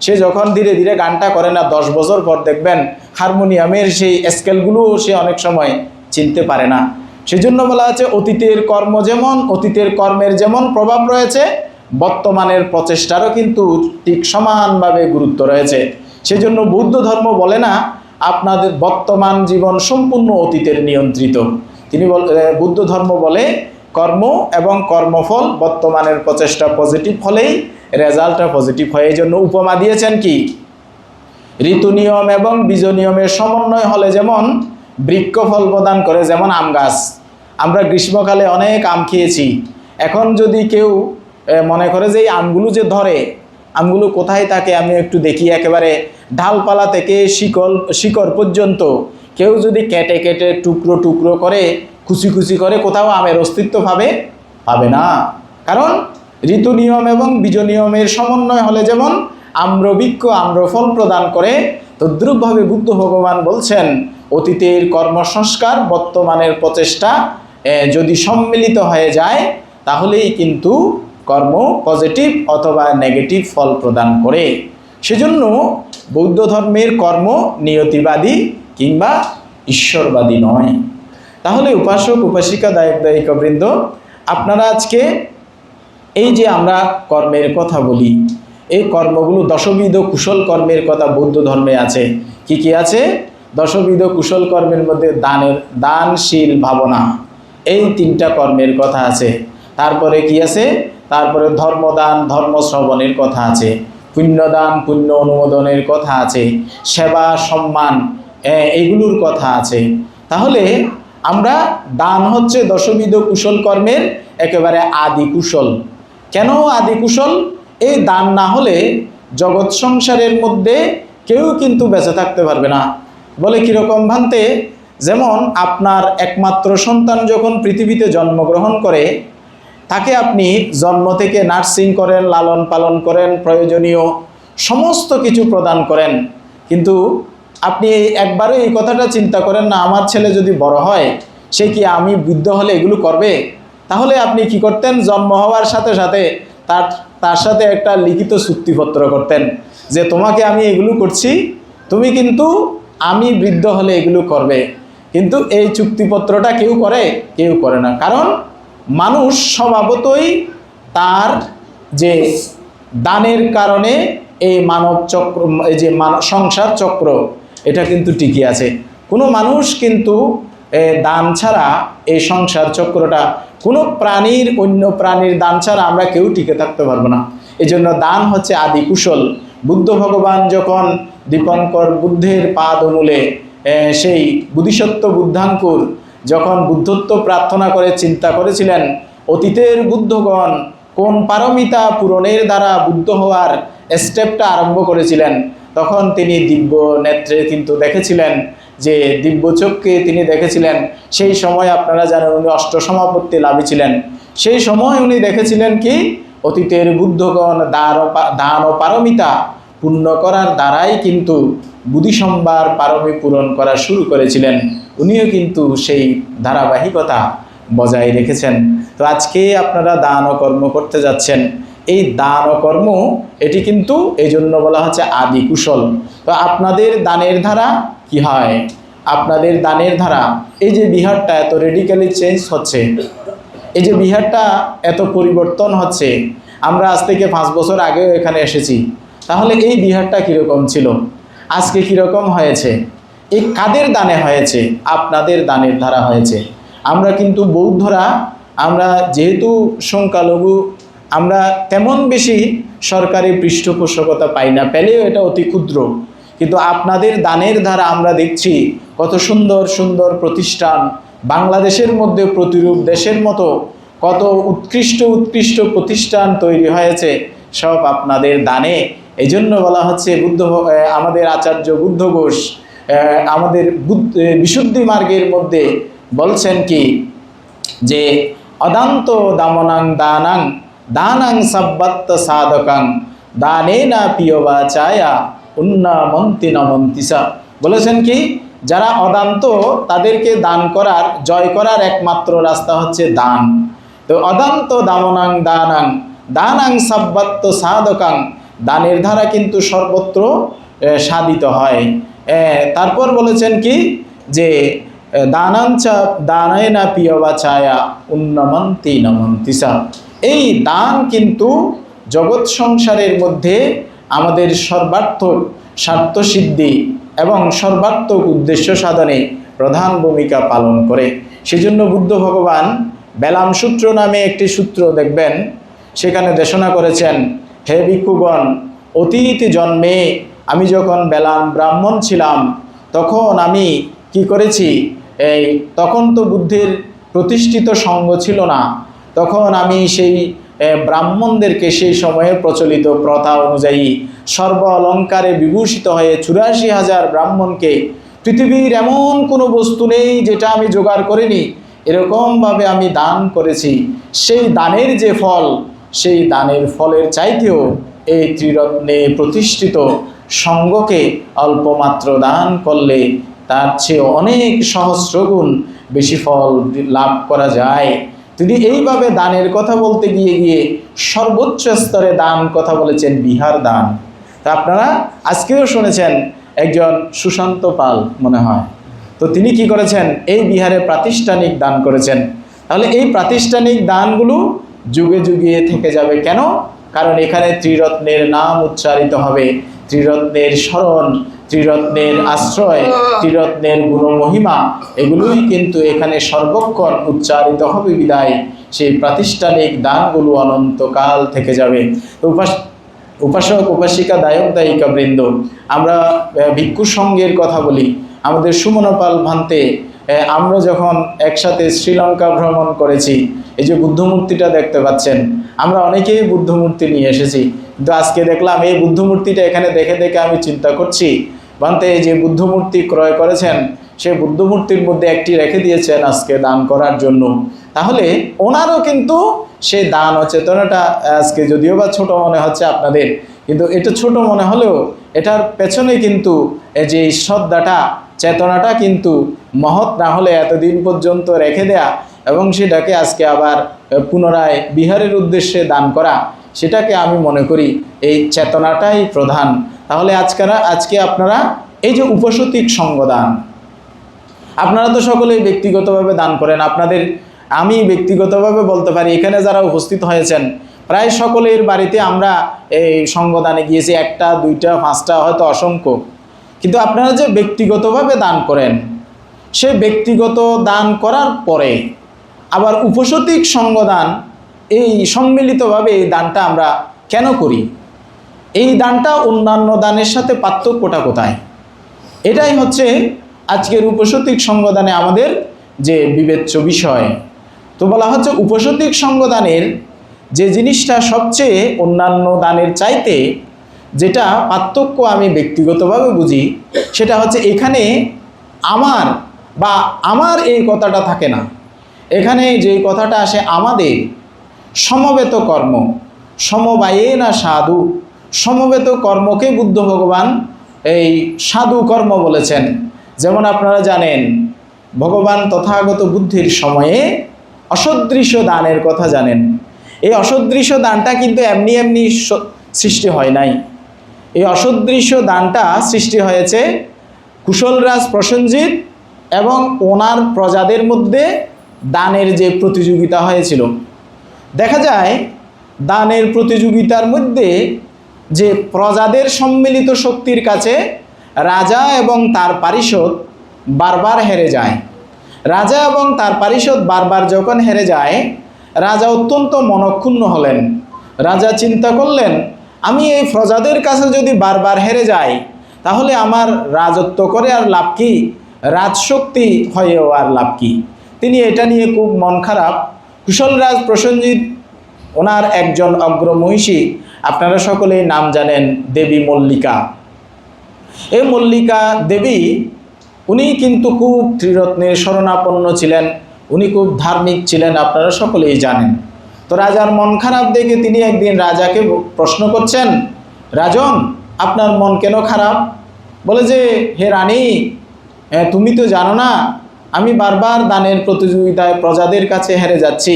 সে যখন ধীরে ধীরে গানটা করে না, 10 বছর পর দেখবেন হারমোনিয়ামের সেই স্কেলগুলোও সে অনেক সময় চিনতে পারে না। সেজন্য বলা আছে অতীতের কর্মের যেমন প্রভাব রয়েছে, বর্তমানের প্রচেষ্টারও কিন্তু ঠিক সমানভাবে গুরুত্ব রয়েছে। সেজন্য বৌদ্ধ ধর্ম বলে না আপনাদের বর্তমান জীবন সম্পূর্ণ অতীতের নিয়ন্ত্রিত। বুদ্ধ ধর্ম বলে কর্ম এবং কর্মফল বর্তমানের প্রচেষ্টা পজিটিভ হলেই রেজাল্টটা পজিটিভ হয়। এই জন্য উপমা দিয়েছেন কি, ঋতু নিয়ম এবং বীজ নিয়মের সমন্বয় হলে যেমন বৃক্ষ ফল প্রদান করে, যেমন আম গাছ। আমরা গ্রীষ্মকালে অনেক আম খেয়েছি। এখন যদি কেউ মনে করে যে এই আমগুলো যে ধরে, আমগুলো কোথায় থাকে আমি একটু দেখি, একেবারে ডালপালা থেকে শিকড় পর্যন্ত কেউ যদি কেটে কেটে টুকরো টুকরো করে খুশি খুশি করে, কোথাও আমের অস্তিত্ব পাবে না। কারণ ঋতু নিয়ম এবং বীজ নিয়মের সমন্বয় হলে যেমন আম্রবৃক্ষ আম্রফল প্রদান করে, তদ্রূপভাবে বুদ্ধ ভগবান বলছেন অতীতের কর্মসংস্কার বর্তমানের প্রচেষ্টা যদি সম্মিলিত হয়ে যায় তাহলেই কিন্তু কর্ম পজিটিভ অথবা নেগেটিভ ফল প্রদান করে। সেজন্য বৌদ্ধ ধর্মের কর্ম নিয়তিবাদী কিংবা ঈশ্বরবাদী নয়। তাহলে উপাসক উপাসিকা দায়ক দায়িকাবৃন্দ, আপনারা আজকে এই যে আমরা কর্মের কথা বলি, এই কর্মগুলো দশবিধ কুশল কর্মের কথা বৌদ্ধ ধর্মে আছে। কি কি আছে? দশবিধ কুশল কর্মের মধ্যে দানশীল ভাবনা, এই 3টা কর্মের কথা আছে। তারপরে কি আছে? তারপরে ধর্মদান ধর্ম শ্রবণের কথা আছে, পুণ্যদান পুণ্য অনুমোদনের কথা আছে, সেবা সম্মান এগুলোর কথা আছে। তাহলে আমরা দান হচ্ছে দশবিধ কুশল কর্মের একেবারে আদি কুশল। কেন আদি কুশল? এই দান না হলে জগৎ সংসারের মধ্যে কেউ কিন্তু বেঁচে থাকতে পারবে না। বলে কীরকম ভান্তে? যেমন আপনার একমাত্র সন্তান যখন পৃথিবীতে জন্মগ্রহণ করে, তাকে আপনি জন্ম থেকে নার্সিং করেন, লালন পালন করেন, প্রয়োজনীয় সমস্ত কিছু প্রদান করেন, কিন্তু আপনি একবারও এই কথাটা চিন্তা করেন না আমার ছেলে যদি বড় হয় সে কি আমি বৃদ্ধ হলে এগুলো করবে? তাহলে আপনি কি করতেন? জন্ম হওয়ার সাথে সাথে তার সাথে একটা লিখিত চুক্তিপত্র করতেন যে তোমাকে আমি এগুলো করছি, তুমি কিন্তু আমি বৃদ্ধ হলে এগুলো করবে। কিন্তু এই চুক্তিপত্রটা কেউ করে না। কারণ মানুষ স্বভাবতই তার যে দানের কারণে এই মানব চক্র, এই যে সংসার চক্র, এটা কিন্তু টিকে আছে। কোনো মানুষ কিন্তু দান ছাড়া এই সংসার চক্রটা, কোনো অন্য প্রাণীর দান ছাড়া আমরা কেউ টিকে থাকতে পারবো না। এই জন্য দান হচ্ছে আদি কুশল। বুদ্ধ ভগবান যখন দীপঙ্কর বুদ্ধের পাদমূলে সেই বুদ্ধিসত্ত্ব বুদ্ধাঙ্কুর যখন বুদ্ধত্ব প্রার্থনা করে চিন্তা করেছিলেন অতীতের বুদ্ধগণ কোন পারমিতা পূরণের দ্বারা বুদ্ধ হওয়ার স্টেপটা আরম্ভ করেছিলেন, তখন তিনি দিব্য নেত্রে কিন্তু দেখেছিলেন, যে দিব্য চক্ষে তিনি দেখেছিলেন। সেই সময় আপনারা জানেন উনি অষ্টসমাপত্তি লাভী ছিলেন। সেই সময় উনি দেখেছিলেন কি অতীতের বুদ্ধগণ দান ও পারমিতা পূর্ণ করার দ্বারাই কিন্তু বুদ্ধিসম্ভার পারমি পূরণ করা শুরু করেছিলেন। উনিও কিন্তু সেই ধারাবাহিকতা বজায় রেখেছেন। তো আজকে আপনারা দান ও কর্ম করতে যাচ্ছেন, এই দান ও কর্ম এটি কিন্তু এই জন্য বলা হচ্ছে আদি কুশল। তো আপনাদের দানের ধারা কি হয়? আপনাদের দানের ধারা, এই যে বিহারটা এত রেডিক্যালি চেঞ্জ হচ্ছে, এই যে বিহারটা এত পরিবর্তন হচ্ছে, আমরা আজ থেকে 5 বছর আগেও এখানে এসেছি, তাহলে এই বিহারটা কীরকম ছিল, আজকে কীরকম হয়েছে? এই কাদের দানে হয়েছে? আপনাদের দানের ধারা হয়েছে। আমরা কিন্তু বৌদ্ধরা, আমরা যেহেতু সংখ্যালঘু, আমরা তেমন বেশি সরকারি পৃষ্ঠপোষকতা পাই না, পেলেও এটা অতি ক্ষুদ্র। কিন্তু আপনাদের দানের ধারা আমরা দেখছি কত সুন্দর সুন্দর প্রতিষ্ঠান, বাংলাদেশের মধ্যে প্রতিরূপ দেশের মতো কত উৎকৃষ্ট উৎকৃষ্ট প্রতিষ্ঠান তৈরি হয়েছে, সব আপনাদের দানে। এই জন্য বলা হচ্ছে আমাদের আচার্য বুদ্ধ ঘোষ আমাদের বিশুদ্ধি মার্গের মধ্যে বলছেন কি, যে অদান্ত দামনাং দানাং দানাং সাব্বাত্ত সাধকাং দানে না পিয়বা চায়া উন্নমন্তি নমন্তিসা। বলেছেন কি, যারা অদান্ত তাদেরকে দান করার, জয় করার একমাত্র রাস্তা হচ্ছে দান। তো অদান্ত দামনাং দানাং দানাং সাব্বাত্ত সাধকাং, দানের ধারা কিন্তু সর্বত্র সাধিত হয়। তারপর বলেছেন কি, যে দানাঞ্চা দানায় না পিয়বা ছায়া উন্নমন্তি নমন্তিসা। এই দান কিন্তু জগৎ সংসারের মধ্যে আমাদের সর্বার্থক স্বার্থসিদ্ধি এবং সর্বার্থক উদ্দেশ্য সাধনে প্রধান ভূমিকা পালন করে। সেজন্য বুদ্ধ ভগবান বেলাম সূত্র নামে একটি সূত্র দেখবেন, সেখানে দেশনা করেছেন, হে ভিক্ষুগণ, অতীত জন্মে আমি যখন বেলাম ব্রাহ্মণ ছিলাম তখন আমি কি করেছি, তখন তো বুদ্ধের প্রতিষ্ঠিত সঙ্গ ছিল না, তখন আমি সেই ব্রাহ্মণদেরকে সেই সময়ে প্রচলিত প্রথা অনুযায়ী সর্ব অলঙ্কারে বিভূষিত হয়ে ৮৪,০০০ ব্রাহ্মণকে, পৃথিবীর এমন কোনো বস্তু নেই যেটা আমি জোগাড় করিনি, এরকমভাবে আমি দান করেছি। সেই দানের যে ফল, সেই দানের ফলের চাইতেও এই ত্রিরত্নে প্রতিষ্ঠিত সঙ্গকে অল্পমাত্র দান করলে তার চেয়ে অনেক সহস্রগুণ বেশি ফল লাভ করা যায়। তিনি এইভাবে দানের কথা বলতে গিয়ে গিয়ে সর্বোচ্চ স্তরে দান কথা বলেছেন বিহার দান। তা আপনারা আজকেও শুনেছেন একজন সুশান্ত পাল মনে হয়, তো তিনি কি করেছেন, এই বিহারে প্রাতিষ্ঠানিক দান করেছেন। তাহলে এই প্রাতিষ্ঠানিক দানগুলো যুগে যুগে থেকে যাবে। কেন? কারণ এখানে ত্রিরত্নের নাম উচ্চারিত হবে, ত্রিরত্নের স্মরণ, ত্রিরত্নের আশ্রয়, ত্রিরত্নের গুণমহিমা এগুলোই কিন্তু এখানে সর্বক্ষণ উচ্চারিত হবে বিদায় সেই প্রাতিষ্ঠানিক দানগুলো অনন্তকাল থেকে যাবে। উপাসক উপাসিকা দায়ক দায়িকা বৃন্দ, আমরা ভিক্ষু সঙ্গের কথা বলি। আমাদের সুমনপাল ভান্তে আমরা যখন একসাথে শ্রীলঙ্কা ভ্রমণ করেছি, এই যে বুদ্ধমূর্তিটা দেখতে পাচ্ছেন, আমরা অনেকেই বুদ্ধমূর্তি নিয়ে এসেছি, কিন্তু আজকে দেখলাম এই বুদ্ধমূর্তিটা এখানে দেখে দেখে আমি চিন্তা করছি, ভান্তে যে বুদ্ধমূর্তি ক্রয় করেছেন সে বুদ্ধমূর্তির মধ্যে একটি রেখে দিয়েছেন আজকে দান করার জন্য। তাহলে ওনারও কিন্তু সেই দান ও চেতনাটা আজকে যদিও বা ছোট মনে হচ্ছে আপনাদের, কিন্তু এটা ছোট মনে হলেও এটার পেছনে কিন্তু যে শ্রদ্ধাটা, চেতনাটা কিন্তু মহৎ না হলে এতদিন পর্যন্ত রেখে দেয়া এবং সেটাকে আজকে আবার পুনরায় বিহারের উদ্দেশ্যে দান করা, সেটাকে আমি মনে করি এই চেতনাটাই প্রধান। তাহলে আজকে আপনারা এই যে উপসতিক সঙ্গদান, আপনারা তো সকলেই ব্যক্তিগতভাবে দান করেন। আপনাদের আমি ব্যক্তিগতভাবে বলতে পারি, এখানে যারা উপস্থিত হয়েছেন প্রায় সকলের বাড়িতে আমরা এই সঙ্গদানে গিয়েছি, 1টা 2টা 5টা হয়তো অসংখ্য। কিন্তু আপনারা যে ব্যক্তিগতভাবে দান করেন, সে ব্যক্তিগত দান করার পরে আবার উপসতিক সঙ্গদান, এই সম্মিলিতভাবে এই দানটা আমরা কেন করি, এই দানটা অন্যান্য দানের সাথে পার্থক্যটা কোথায়, এটাই হচ্ছে আজকের উপসতিক সঙ্গদানে আমাদের যে বিবেচ্য বিষয়। তো বলা হচ্ছে উপসতিক সঙ্গদানের যে জিনিসটা সবচেয়ে অন্যান্য দানের চাইতে যেটা পার্থক্য আমি ব্যক্তিগতভাবে বুঝি, সেটা হচ্ছে এখানে আমার এই কথাটা থাকে না। এখানে যে কথাটা আসে আমাদের সমবেত কর্ম, সমবায়ে না সাধু, সমবেত কর্মকে বুদ্ধ ভগবান এই সাধু কর্ম বলেছেন। যেমন আপনারা জানেন ভগবান তথাগত বুদ্ধির সময়ে অসদৃশ দানের কথা জানেন। এই অসদৃশ দানটা কিন্তু এমনি এমনি সৃষ্টি হয় নাই। এই অসদৃশ দানটা সৃষ্টি হয়েছে কুশলরাজ প্রসেনজিৎ এবং ওনার প্রজাদের মধ্যে দানের যে প্রতিযোগিতা হয়েছিল। দেখা যায় দানের প্রতিযোগিতার মধ্যে যে প্রজাদের সম্মিলিত শক্তির কাছে রাজা এবং তার পারিষদ বারবার হেরে যায়। রাজা এবং তার পারিষদ বারবার যখন হেরে যায়, রাজা অত্যন্ত মনক্ষুণ্ণ হলেন। রাজা চিন্তা করলেন, আমি এই প্রজাদের কাছে যদি বারবার হেরে যাই তাহলে আমার রাজত্ব করে আর লাভ কি, রাজশক্তি হয়েও আর লাভ কি। তিনি এটা নিয়ে খুব মন খারাপ। কুশলরাজ প্রসেনজিৎ ওনার একজন অগ্রমহিষী, আপনারা সকলেই নাম জানেন, দেবী মল্লিকা। এই মল্লিকা দেবী উনি কিন্তু খুব ত্রিরত্নের শরণাপন্ন ছিলেন, উনি খুব ধার্মিক ছিলেন, আপনারা সকলেই জানেন। তো রাজার মন খারাপ দেখে তিনি একদিন রাজাকে প্রশ্ন করছেন, রাজন আপনার মন কেন খারাপ? বলে যে, হে রানী, তুমি তো জানো না আমি বারবার দানের প্রতিযোগিতায় প্রজাদের কাছে হেরে যাচ্ছি।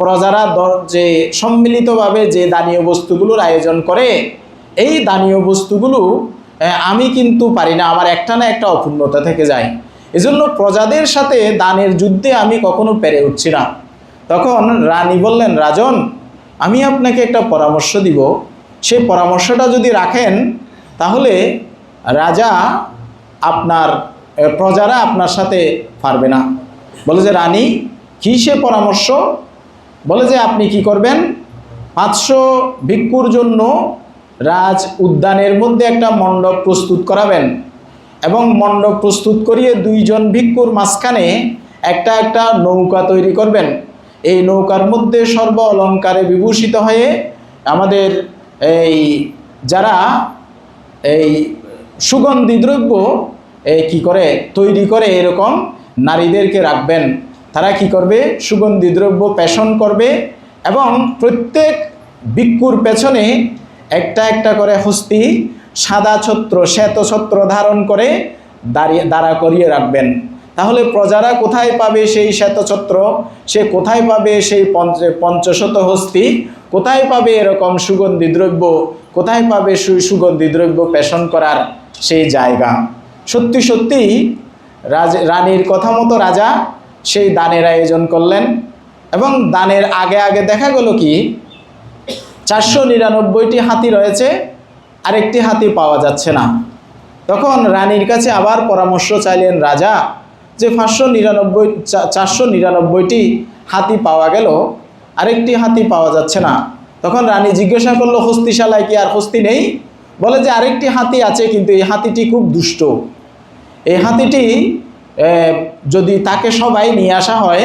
প্রজারা যে সম্মিলিতভাবে যে দানীয় বস্তুগুলোর আয়োজন করে, এই দানীয় বস্তুগুলো আমি কিন্তু পারি না, আমার একটা না একটা অপূর্ণতা থেকে যায়। এজন্য প্রজাদের সাথে দানের যুদ্ধে আমি কখনো পেরে উঠছি না। তখন রানী বললেন, রাজন, আমি আপনাকে একটা পরামর্শ দিব, সেই পরামর্শটা যদি রাখেন তাহলে রাজা আপনার প্রজারা আপনার সাথে পারবে না। বলে যে, রানী, কী সে পরামর্শ? বলে যে, আপনি কি করবেন, 500 ভিক্ষুর জন্য রাজ উদ্যানের মধ্যে একটা মণ্ডপ প্রস্তুত করাবেন এবং মণ্ডপ প্রস্তুত করিয়ে 2 জন ভিক্ষুর মাঝখানে একটা একটা নৌকা তৈরি করবেন। এই নৌকার মধ্যে সর্ব অলঙ্কারে বিভূষিত হয়ে আমাদের এই যারা এই সুগন্ধি দ্রব্য কি করে তৈরি করে এরকম নারীদেরকে রাখবেন। তারা কি করবে, সুগন্ধি দ্রব্য পেষণ করবে এবং প্রত্যেক ভিক্ষুর পেছনে একটা একটা করে হস্তি সাদা ছত্র, শ্বেত ছত্র ধারণ করে দাঁড়া করিয়ে রাখবেন। তাহলে প্রজারা কোথায় পাবে সেই শ্বেতছত্র, সে কোথায় পাবে সেই পঞ্চশত হস্তি, কোথায় পাবে এরকম সুগন্ধি দ্রব্য, কোথায় পাবে সুগন্ধি দ্রব্য পেষণ করার সেই জায়গা? সত্যি সত্যি রানীর কথা মতো রাজা সেই দানের আয়োজন করলেন এবং দানের আগে আগে দেখা গেল কি 499টি হাতি রয়েছে, আরেকটি হাতি পাওয়া যাচ্ছে না। তখন রানীর কাছে আবার পরামর্শ চাইলেন রাজা যে 499টি হাতি পাওয়া গেল, আরেকটি হাতি পাওয়া যাচ্ছে না। তখন রানী জিজ্ঞাসা করলো, হস্তিশালায় কি আর হস্তি নেই? বলে যে, আরেকটি হাতি আছে, কিন্তু এই হাতিটি খুব দুষ্ট। এই হাতিটি যদি তাকে সবাই নিয়ে আসা হয়,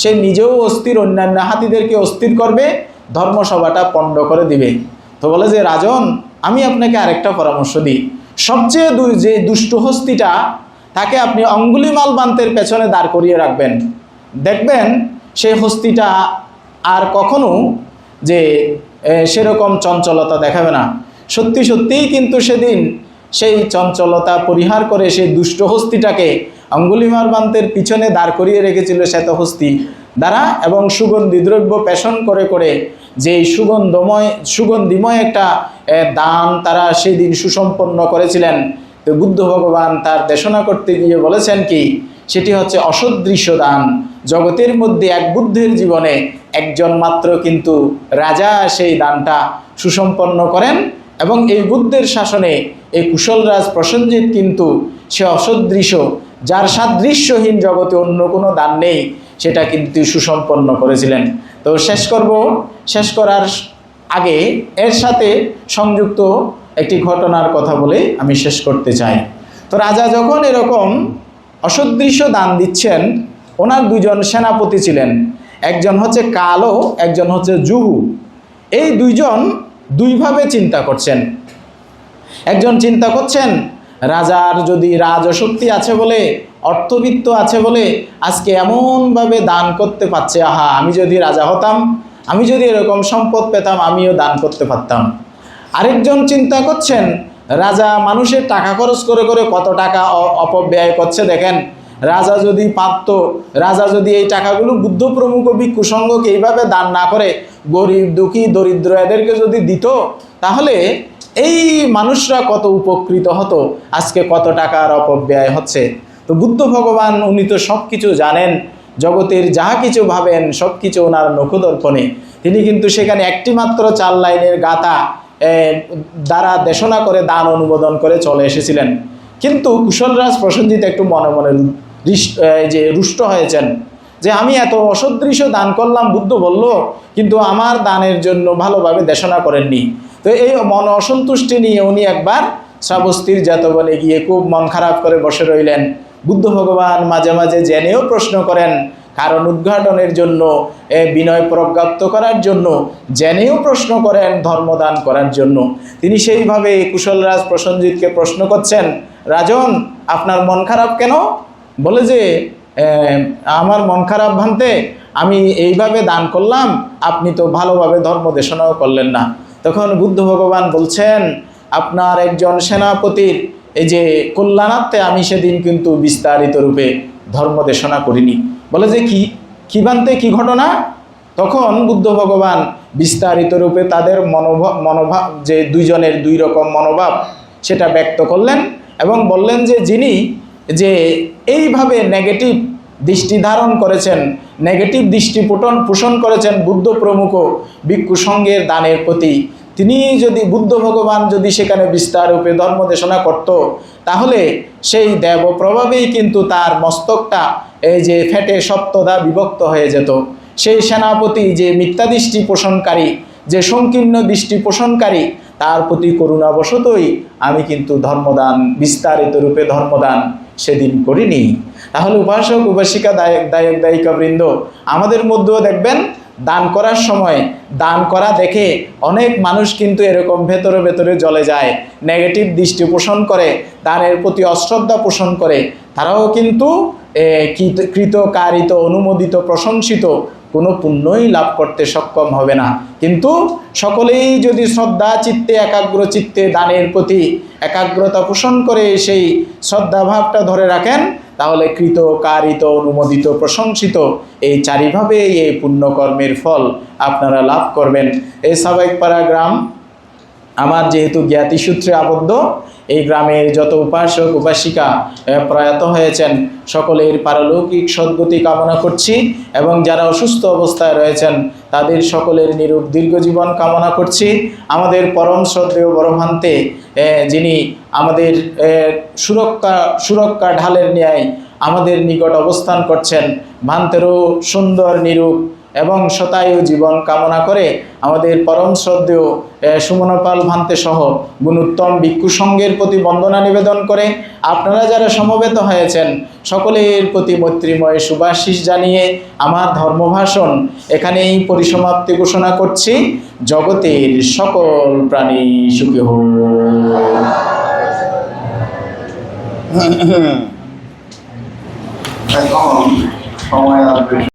সে নিজেও অস্থির, অন্যান্য হাতিদেরকে অস্থির করবে, ধর্মসভাটা পণ্ড করে দিবে। তো বলে যে, রাজন, আমি আপনাকে আরেকটা পরামর্শ দিই, সবচেয়ে যে দুষ্ট হস্তিটা তাকে আপনি অঙ্গুলিমাল বান্তের পেছনে দাঁড় করিয়ে রাখবেন, দেখবেন সেই হস্তিটা আর কখনো যে সেরকম চঞ্চলতা দেখাবে না। সত্যি সত্যিই কিন্তু সেদিন সেই চঞ্চলতা পরিহার করে সেই দুষ্ট হস্তিটাকে অঙ্গুলিমাল বান্তের পিছনে দাঁড় করিয়ে রেখেছিল শ্বেতহস্তি দ্বারা, এবং সুগন্ধি দ্রব্য পেষণ করে করে যে সুগন্ধিময় একটা দান তারা সেদিন সুসম্পন্ন করেছিলেন। তো বুদ্ধ ভগবান তার দেশনা করতে গিয়ে বলেছেন কি, সেটি হচ্ছে অসদৃশ্য দান। জগতের মধ্যে এক বুদ্ধের জীবনে একজন মাত্র কিন্তু রাজা সেই দানটা সুসম্পন্ন করেন, এবং এই বুদ্ধের শাসনে এই কুশলরাজ প্রসেনজিৎ কিন্তু সে অসদৃশ্য, যার সাদৃশ্যহীন জগতে অন্য কোনো দান নেই, সেটা কিন্তু সুসম্পন্ন করেছিলেন। তো শেষ করার আগে এর সাথে সংযুক্ত একটি ঘটনার কথা বলে আমি শেষ করতে চাই। তো রাজা যখন এরকম অসদৃশ্য দান দিচ্ছেন, ওনার 2 জন সেনাপতি ছিলেন, একজন হচ্ছে কালো, একজন হচ্ছে জুহু। এই 2 জন 2 ভাবে চিন্তা করছেন। একজন চিন্তা করছেন, রাজার যদি রাজশক্তি আছে বলে, অর্থবিত্ত আছে বলে আজকে এমনভাবে দান করতে পারছে, আহা, আমি যদি রাজা হতাম, আমি যদি এরকম সম্পদ পেতাম, আমিও দান করতে পারতাম। আরেকজন চিন্তা করছেন, রাজা মানুষের টাকা খরচ করে করে কত টাকা অপব্যয় করছে দেখেন, রাজা যদি পারত, রাজা যদি এই টাকাগুলো বুদ্ধ প্রমুখ ভিক্ষু সংঘকে এইভাবে দান না করে গরিব দুঃখী দরিদ্র এদেরকে যদি দিত, তাহলে এই মানুষরা কত উপকৃত হতো, আজকে কত টাকার অপব্যয় হচ্ছে। তো বুদ্ধ ভগবান উনি তো সব কিছু জানেন, জগতের যাহা কিছু ভাবেন সব কিছু ওনার নখদর্পণে। তিনি কিন্তু সেখানে একটি মাত্র 4 লাইনের গাথা দ্বারা দেশনা করে দান অনুমোদন করে চলে এসেছিলেন। কিন্তু কুশলরাজ প্রসেনজিৎ একটু মনে মনে রুষ্ট হয়েছেন যে আমি এত অসদৃশ্য দান করলাম, বুদ্ধ বলল, কিন্তু আমার দানের জন্য ভালোভাবে দেশনা করেননি। তো এই মন অসন্তুষ্টি নিয়ে উনি একবার শ্রাবস্তির জাতবনে গিয়ে খুব মন খারাপ করে বসে রইলেন। বুদ্ধ ভগবান মাঝে মাঝে জেনেও প্রশ্ন করেন, কারণ উদ্ঘাটনের জন্য, বিনয় প্রজ্ঞাপ্ত করার জন্য, জেনেও প্রশ্ন করেন ধর্মদান করার জন্য। তিনি সেইভাবে কুশলরাজ প্রসেনজিৎকে প্রশ্ন করছেন, রাজন, আপনার মন খারাপ কেন? বলে যে, আমার মন খারাপ ভান্তে, আমি এইভাবে দান করলাম, আপনি তো ভালোভাবে ধর্ম দেশনাও করলেন না। তখন বুদ্ধ ভগবান বলছেন, আপনার একজন সেনাপতির এই যে কল্যাণার্থে আমি সেদিন কিন্তু বিস্তারিত রূপে ধর্ম দেশনা করিনি। বলে যে, কি ভান্তে, কি ঘটনা? তখন বুদ্ধ ভগবান বিস্তারিত রূপে তাদের মনোভাব যে 2 জনের 2 রকম মনোভাব সেটা ব্যক্ত করলেন এবং বললেন যে, যিনি যে এইভাবে নেগেটিভ দৃষ্টি ধারণ করেছেন, নেগেটিভ দৃষ্টি পোষণ করেছেন বুদ্ধ প্রমুখ ভিক্ষু সংঘের দানের প্রতি, তিনি যদি বুদ্ধ ভগবান যদি সেখানে বিস্তার রূপে ধর্ম দেশনা করত, তাহলে সেই দেব প্রভাবেই কিন্তু তার মস্তকটা এই যে ফেটে সপ্তদা বিভক্ত হয়ে যেত। সেই সেনাপতি যে মিথ্যা দৃষ্টি পোষণকারী, যে সংকীর্ণ দৃষ্টি পোষণকারী, তার প্রতি করুণাবশতই আমি কিন্তু ধর্মদান, বিস্তারিত রূপে ধর্মদান সেদিন করিনি। তাহলে উপাসক উপাসিকা দায়িকাবৃন্দ, আমাদের মধ্যেও দেখবেন দান করার সময় দান করা দেখে অনেক মানুষ কিন্তু এরকম ভেতরে ভেতরে জ্বলে যায়, নেগেটিভ দৃষ্টি পোষণ করে, দানের প্রতি অশ্রদ্ধা পোষণ করে, তারাও কিন্তু কৃতকারিত, অনুমোদিত, প্রশংসিত কোনো পুণ্যই লাভ করতে সক্ষম হবে না। কিন্তু সকলেই যদি শ্রদ্ধা চিত্তে, একাগ্র চিত্তে দানের প্রতি একাগ্রতা পোষণ করে সেই শ্রদ্ধাভাবটা ধরে রাখেন, তাহলে কৃতকারিত, অনুমোদিত, প্রশংসিত এই চারিভাবে এই পুণ্যকর্মের ফল আপনারা লাভ করবেন। এই সাবাইকপাড়া গ্রাম আমার যেহেতু জ্ঞাতিসূত্রে আবদ্ধ, এই গ্রামের যত উপাসক উপাসিকা প্রয়াত হয়েছেন সকলের পারলৌকিক সদ্গতি কামনা করছি, এবং যারা অসুস্থ অবস্থায় রয়েছেন তাদের সকলের নিরূপ দীর্ঘজীবন কামনা করছি। আমাদের পরম শ্রদ্ধেয় বড়ভান্তে, যিনি আমাদের সুরক্ষা ঢালের ন্যায় আমাদের নিকট অবস্থান করছেন, ভান্তেরও সুন্দর নিরূপ এবং শতায়ু জীবন কামনা করে আমাদের পরম শ্রদ্ধেয় সুমনপাল ভান্তে সহ গুণোত্তম ভিক্ষু সংঘের প্রতি বন্দনা নিবেদন করে আপনারা যারা সমবেত হয়েছেন সকলের প্রতি মৈত্রীময় শুভাশিস জানিয়ে আমার ধর্মভাষণ এখানেই পরিসমাপ্তি ঘোষণা করছি। জগতের সকল প্রাণী সুখী হোক। এখন সময় আর